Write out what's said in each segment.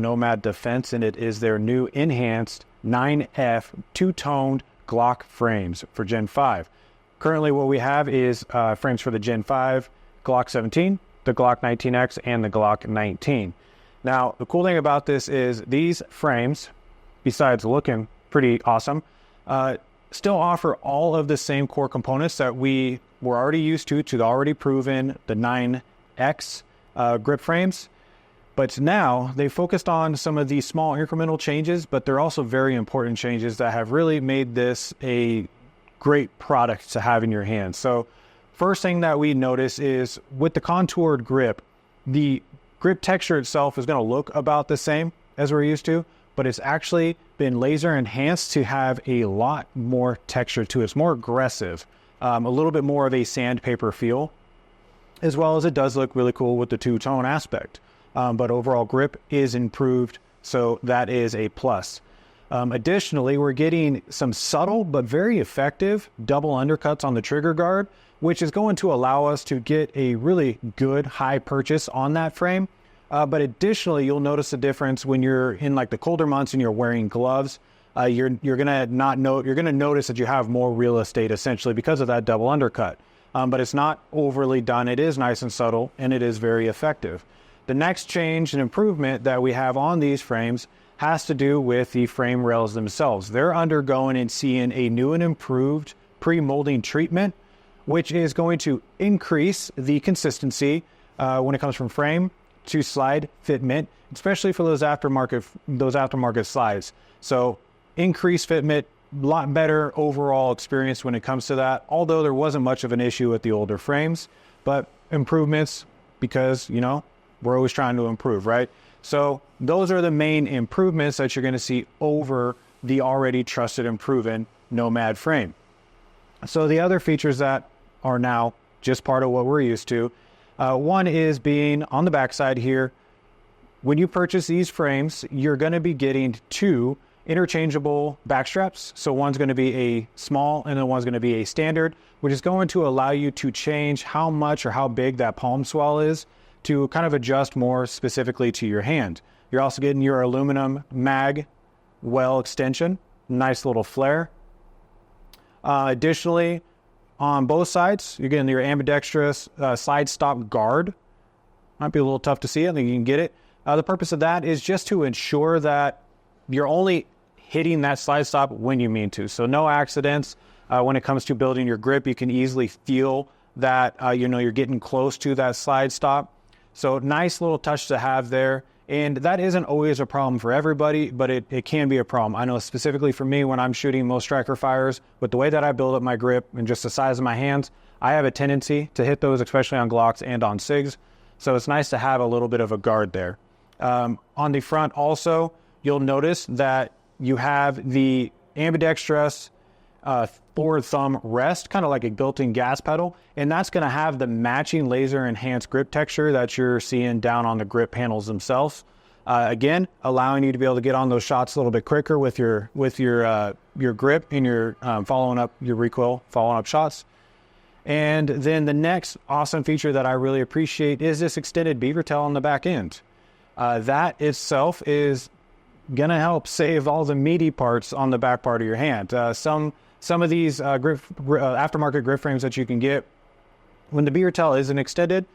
Nomad Defense, and it is their new enhanced 9F two-toned Glock frames for Gen 5. Currently what we have is frames for the Gen 5 Glock 17, the Glock 19X, and the Glock 19. Now, the cool thing about this is these frames, besides looking pretty awesome, still offer all of the same core components that we were already used to the already proven, the 9X grip frames. But now they focused on some of these small incremental changes, but they're also very important changes that have really made this a great product to have in your hands. So first thing that we notice is with the contoured grip, the grip texture itself is going to look about the same as we're used to, but it's actually been laser enhanced to have a lot more texture to it. It's more aggressive, a little bit more of a sandpaper feel, as well as it does look really cool with the two-tone aspect. But overall grip is improved, so that is a plus. Additionally, we're getting some subtle but very effective double undercuts on the trigger guard, which is going to allow us to get a really good high purchase on that frame. But additionally, you'll notice a difference when you're in like the colder months and you're wearing gloves. You're gonna notice that you have more real estate essentially because of that double undercut. But it's not overly done. It is nice and subtle, and it is very effective. The next change and improvement that we have on these frames has to do with the frame rails themselves. They're undergoing and seeing a new and improved pre-molding treatment, which is going to increase the consistency when it comes from frame to slide fitment, especially for those aftermarket slides. So increased fitment, a lot better overall experience when it comes to that, although there wasn't much of an issue with the older frames, but improvements because, you know, we're always trying to improve, right? So those are the main improvements that you're going to see over the already trusted and proven Nomad frame. So the other features that are now just part of what we're used to, one is being on the backside here. When you purchase these frames, you're going to be getting two interchangeable back straps. So one's going to be a small and then one's going to be a standard, which is going to allow you to change how much or how big that palm swell is to kind of adjust more specifically to your hand. You're also getting your aluminum mag well extension, nice little flare. Additionally, on both sides, you're getting your ambidextrous slide stop guard. Might be a little tough to see. I think you can get it. The purpose of that is just to ensure that you're only hitting that slide stop when you mean to. So no accidents. When it comes to building your grip, you can easily feel that you're getting close to that slide stop. So nice little touch to have there. And that isn't always a problem for everybody, but it can be a problem. I know specifically for me when I'm shooting most striker fires, with the way that I build up my grip and just the size of my hands, I have a tendency to hit those, especially on Glocks and on SIGs. So it's nice to have a little bit of a guard there. On the front also, you'll notice that you have the ambidextrous forward thumb rest, kind of like a built-in gas pedal, and that's going to have the matching laser enhanced grip texture that you're seeing down on the grip panels themselves. Again, allowing you to be able to get on those shots a little bit quicker with your grip and your following up your recoil, following up shots. And then the next awesome feature that I really appreciate is this extended beaver tail on the back end. That itself is going to help save all the meaty parts on the back part of your hand. Some of these aftermarket grip frames that you can get, when the beaver tail isn't extended,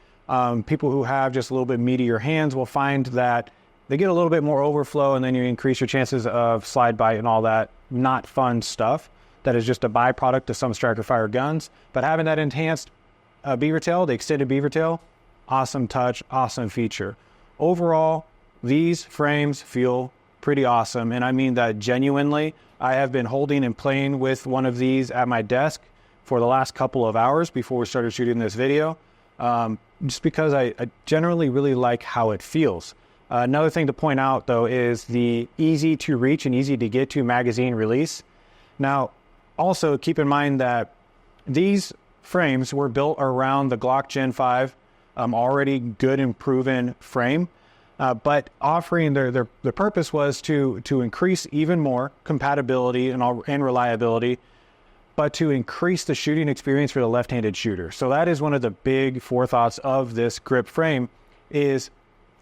people who have just a little bit meatier hands will find that they get a little bit more overflow, and then you increase your chances of slide bite and all that not fun stuff that is just a byproduct of some striker fire guns. But having that enhanced beaver tail, the extended beaver tail, awesome touch, awesome feature. Overall, these frames feel pretty awesome, and I mean that genuinely. I have been holding and playing with one of these at my desk for the last couple of hours before we started shooting this video, just because I generally really like how it feels. Another thing to point out though is the easy to reach and easy to get to magazine release. Now, also keep in mind that these frames were built around the Glock Gen 5 already good and proven frame. But offering their purpose was to increase even more compatibility and reliability, but to increase the shooting experience for the left-handed shooter. So that is one of the big forethoughts of this grip frame, is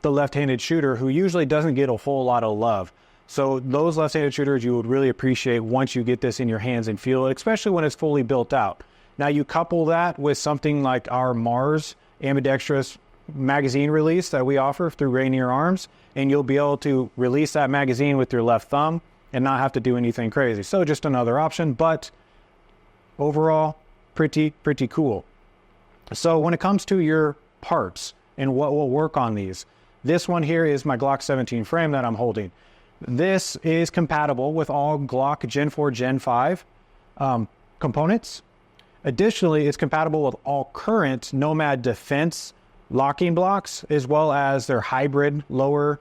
the left-handed shooter who usually doesn't get a whole lot of love. So those left-handed shooters you would really appreciate once you get this in your hands and feel it, especially when it's fully built out. Now you couple that with something like our Mars ambidextrous magazine release that we offer through Rainier Arms, and you'll be able to release that magazine with your left thumb and not have to do anything crazy. So just another option, but overall, pretty cool. So when it comes to your parts and what will work on these, this one here is my Glock 17 frame that I'm holding. This is compatible with all Glock Gen 4, Gen 5 components. Additionally, it's compatible with all current Nomad Defense locking blocks, as well as their hybrid lower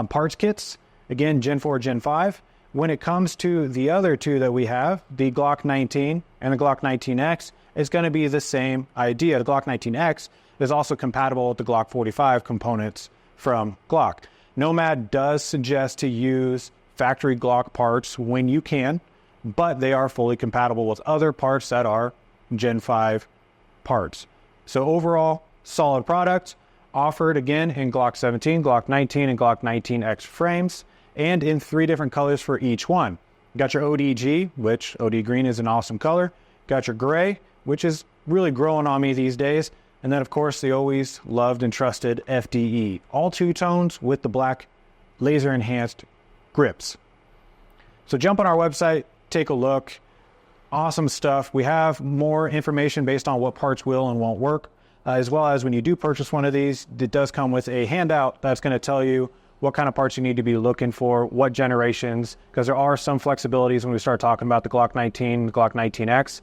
parts kits. Again, Gen 4, Gen 5. When it comes to the other two that we have, the Glock 19 and the Glock 19X, it's going to be the same idea. The Glock 19X is also compatible with the Glock 45 components from Glock. Nomad does suggest to use factory Glock parts when you can, but they are fully compatible with other parts that are Gen 5 parts. So overall, solid product, offered again in Glock 17, Glock 19, and Glock 19X frames, and in 3 different colors for each one. Got your ODG, which OD green is an awesome color. Got your gray, which is really growing on me these days. And then, of course, the always loved and trusted FDE. All 2 tones with the black laser-enhanced grips. So jump on our website, take a look. Awesome stuff. We have more information based on what parts will and won't work, as well as when you do purchase one of these, it does come with a handout that's going to tell you what kind of parts you need to be looking for, what generations, because there are some flexibilities when we start talking about the Glock 19, the Glock 19X,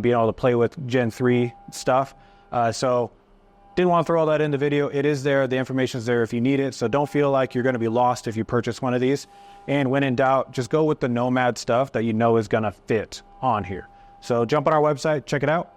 being able to play with Gen 3 stuff. So didn't want to throw all that in the video. It is there. The information is there if you need it. So don't feel like you're going to be lost if you purchase one of these. And when in doubt, just go with the Nomad stuff that you know is going to fit on here. So jump on our website, check it out.